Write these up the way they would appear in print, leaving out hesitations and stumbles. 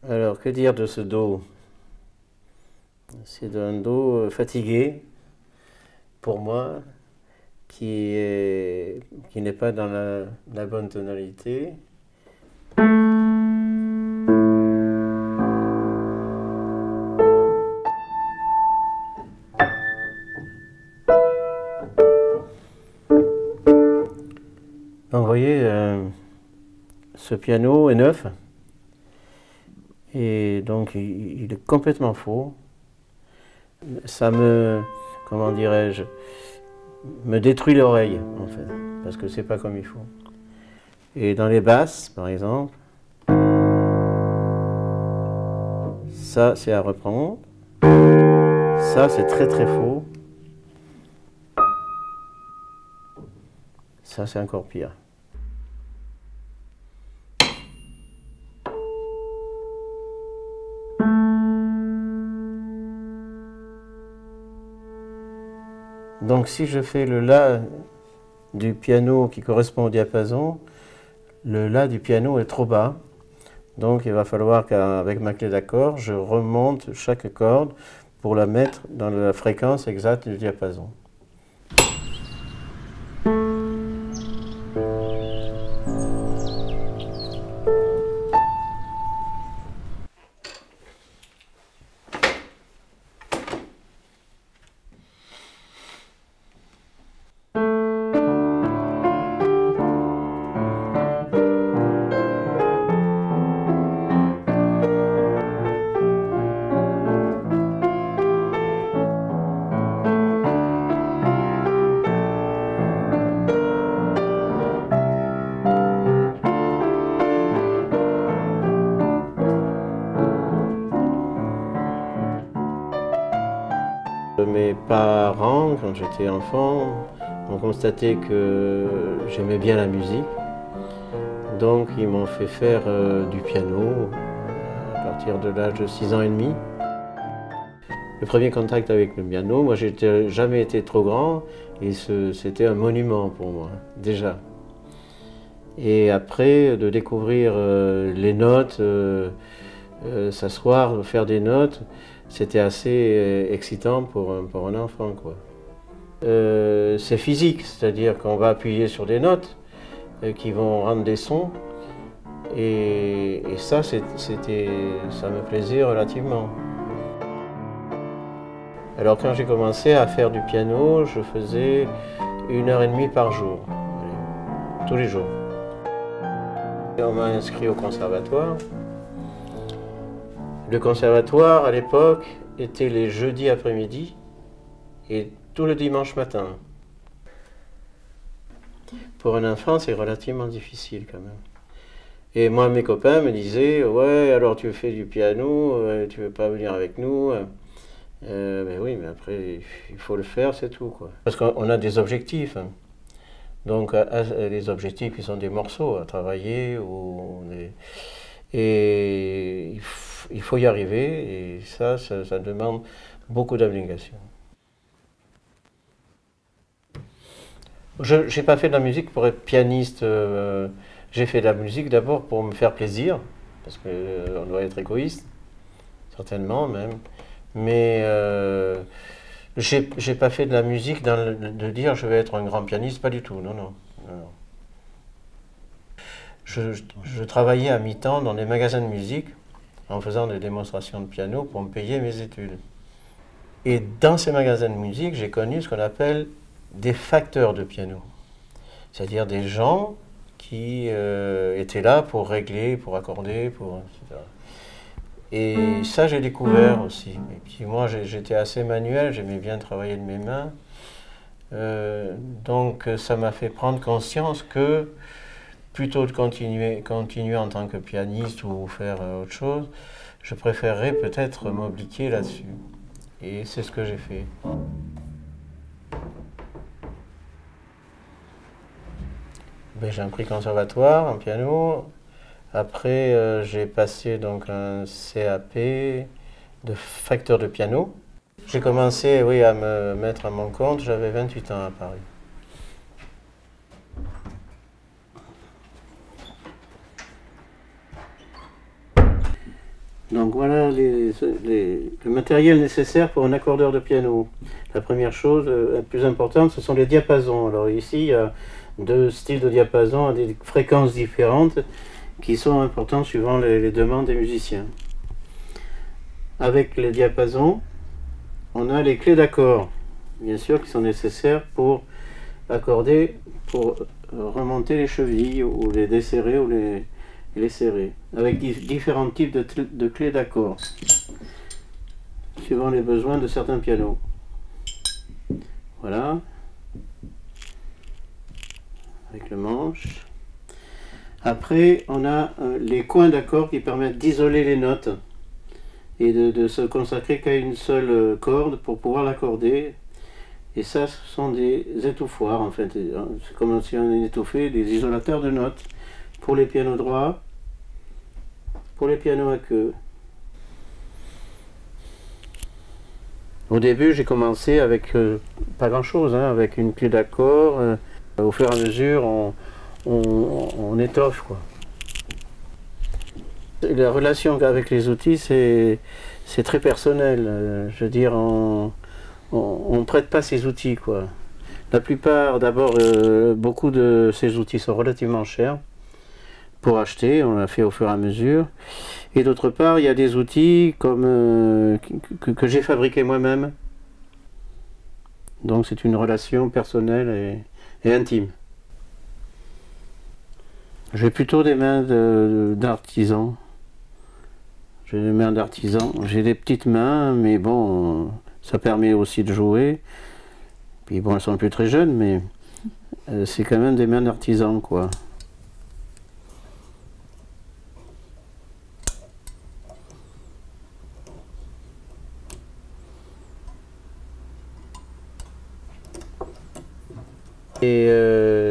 Alors, que dire de ce do? C'est un do fatigué, pour moi, qui n'est pas dans la bonne tonalité. Donc, vous voyez, ce piano est neuf, et donc il est complètement faux. Ça me, comment dirais-je, me détruit l'oreille, en fait, parce que c'est pas comme il faut. Et dans les basses, par exemple, ça c'est à reprendre, ça c'est très très faux, ça c'est encore pire. Donc si je fais le La du piano qui correspond au diapason, le La du piano est trop bas. Donc il va falloir qu'avec ma clé d'accord, je remonte chaque corde pour la mettre dans la fréquence exacte du diapason. Mes parents, quand j'étais enfant, ont constaté que j'aimais bien la musique. Donc ils m'ont fait faire du piano à partir de l'âge de 6 ans et demi. Le premier contact avec le piano, moi j'ai jamais été trop grand et c'était un monument pour moi, déjà. Et après, de découvrir les notes, s'asseoir, faire des notes, c'était assez excitant pour un enfant, quoi. C'est physique, c'est-à-dire qu'on va appuyer sur des notes qui vont rendre des sons, et ça, ça me plaisait relativement. Alors quand j'ai commencé à faire du piano, je faisais 1h30 par jour, tous les jours. Et on m'a inscrit au conservatoire. Le conservatoire, à l'époque, était les jeudis après-midi et tout le dimanche matin. Pour un enfant, c'est relativement difficile quand même. Et moi, mes copains me disaient, ouais, alors tu fais du piano, tu veux pas venir avec nous? Ben oui, mais après, il faut le faire, c'est tout, quoi. Parce qu'on a des objectifs, hein. Donc, les objectifs qui sont des morceaux à travailler, et il faut y arriver, et ça demande beaucoup d'abnégation. Je n'ai pas fait de la musique pour être pianiste. J'ai fait de la musique d'abord pour me faire plaisir, parce qu'on doit être égoïste, certainement même. Mais j'ai pas fait de la musique de dire je vais être un grand pianiste, pas du tout, non, non. Non. Je travaillais à mi-temps dans des magasins de musique en faisant des démonstrations de piano pour me payer mes études. Et dans ces magasins de musique, j'ai connu ce qu'on appelle des facteurs de piano. C'est-à-dire des gens qui étaient là pour régler, pour accorder, etc. Et ça, j'ai découvert aussi. Et puis moi, j'étais assez manuel, j'aimais bien travailler de mes mains. Donc ça m'a fait prendre conscience que plutôt de continuer en tant que pianiste ou faire autre chose, je préférerais peut-être m'obliquer là-dessus. Et c'est ce que j'ai fait. Ben, j'ai un prix conservatoire en piano. Après, j'ai passé donc un CAP de facteur de piano. J'ai commencé, oui, à me mettre à mon compte, j'avais 28 ans à Paris. Donc voilà le matériel nécessaire pour un accordeur de piano. La première chose, la plus importante, ce sont les diapasons. Alors ici, il y a deux styles de diapasons à des fréquences différentes qui sont importantes suivant les demandes des musiciens. Avec les diapasons, on a les clés d'accord, bien sûr, qui sont nécessaires pour accorder, pour remonter les chevilles ou les desserrer ou les serrer, avec différents types de clés d'accord, suivant les besoins de certains pianos. Voilà, avec le manche. Après, on a les coins d'accord qui permettent d'isoler les notes et de se consacrer qu'à une seule corde pour pouvoir l'accorder. Et ça, ce sont des étouffoirs, en fait. C'est comme si on étouffait des isolateurs de notes pour les pianos droits, pour les pianos à queue. Au début, j'ai commencé avec pas grand-chose, hein, avec une clé d'accord. Au fur et à mesure, on étoffe, quoi. La relation avec les outils, c'est très personnel. Je veux dire, on ne prête pas ces outils, quoi. La plupart, d'abord, beaucoup de ces outils sont relativement chers pour acheter. On l'a fait au fur et à mesure. Et d'autre part, il y a des outils comme, que j'ai fabriqués moi-même. Donc c'est une relation personnelle et intime. J'ai plutôt des mains d'artisan. J'ai des mains d'artisan. J'ai des petites mains, mais bon, ça permet aussi de jouer. Puis bon, elles sont plus très jeunes, mais c'est quand même des mains d'artisan, quoi. Et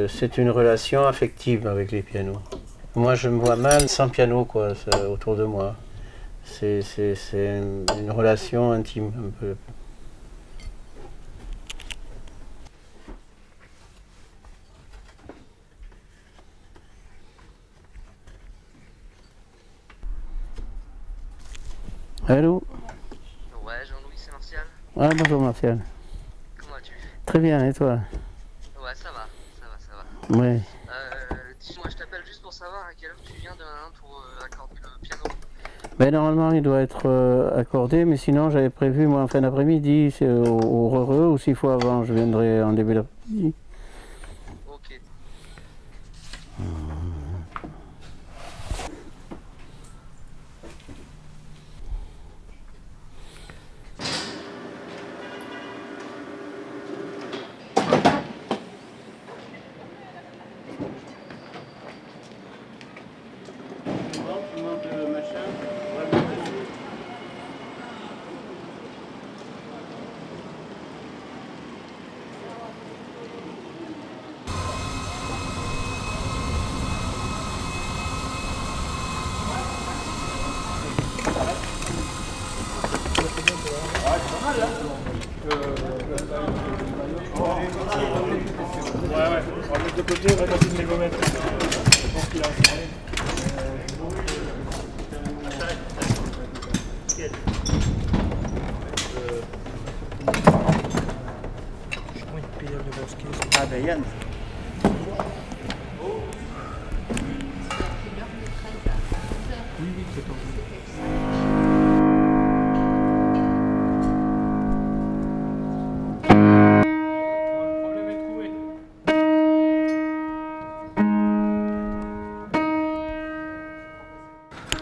c'est une relation affective avec les pianos. Moi, je me vois mal sans piano, quoi, autour de moi. C'est une relation intime, un peu. Allô? Ouais, Jean-Louis, c'est Martial. Ah, bonjour Martial. Comment vas-tu? Très bien, et toi? Ouais, ça va, ça va. Ouais. Dis-moi, je t'appelle juste pour savoir à quelle heure tu viens demain pour accorder le piano. Ben, normalement, il doit être accordé, mais sinon, j'avais prévu, moi, en fin d'après-midi, au Rheureux, ou 6 fois avant, je viendrai en début d'après-midi. Ok. Ouais, on va mettre de côté, on va passer de l'égomètre. Je pense qu'il a parlé. Ah ben Yann. Oui, c'est tout.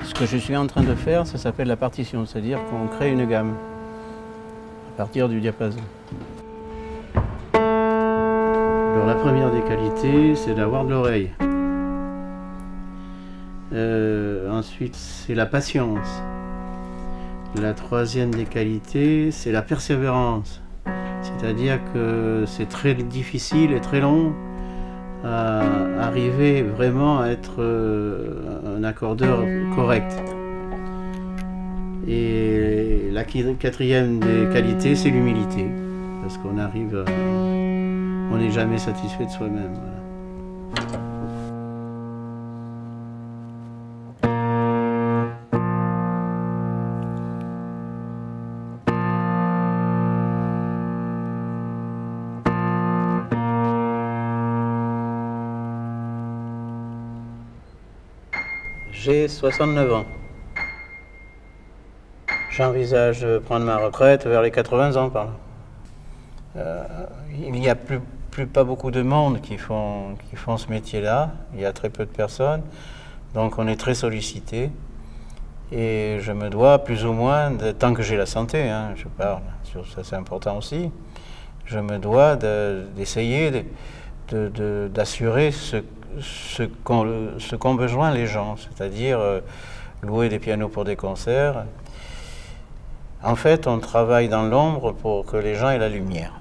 Ce que je suis en train de faire, ça s'appelle la partition, c'est-à-dire qu'on crée une gamme à partir du diapason. Alors la première des qualités, c'est d'avoir de l'oreille. Ensuite, c'est la patience. La troisième des qualités, c'est la persévérance. C'est-à-dire que c'est très difficile et très long à arriver vraiment à être un accordeur correct. Et la quatrième des qualités, c'est l'humilité. Parce qu'on arrive, on n'est jamais satisfait de soi-même. Voilà. J'ai 69 ans. J'envisage de prendre ma retraite vers les 80 ans par là. Il n'y a pas beaucoup de monde qui font ce métier-là. Il y a très peu de personnes. Donc on est très sollicité. Et je me dois plus ou moins, tant que j'ai la santé, hein, je parle, ça c'est important aussi, je me dois d'essayer d'assurer ce qu'ont besoin les gens, c'est-à-dire louer des pianos pour des concerts. En fait, on travaille dans l'ombre pour que les gens aient la lumière.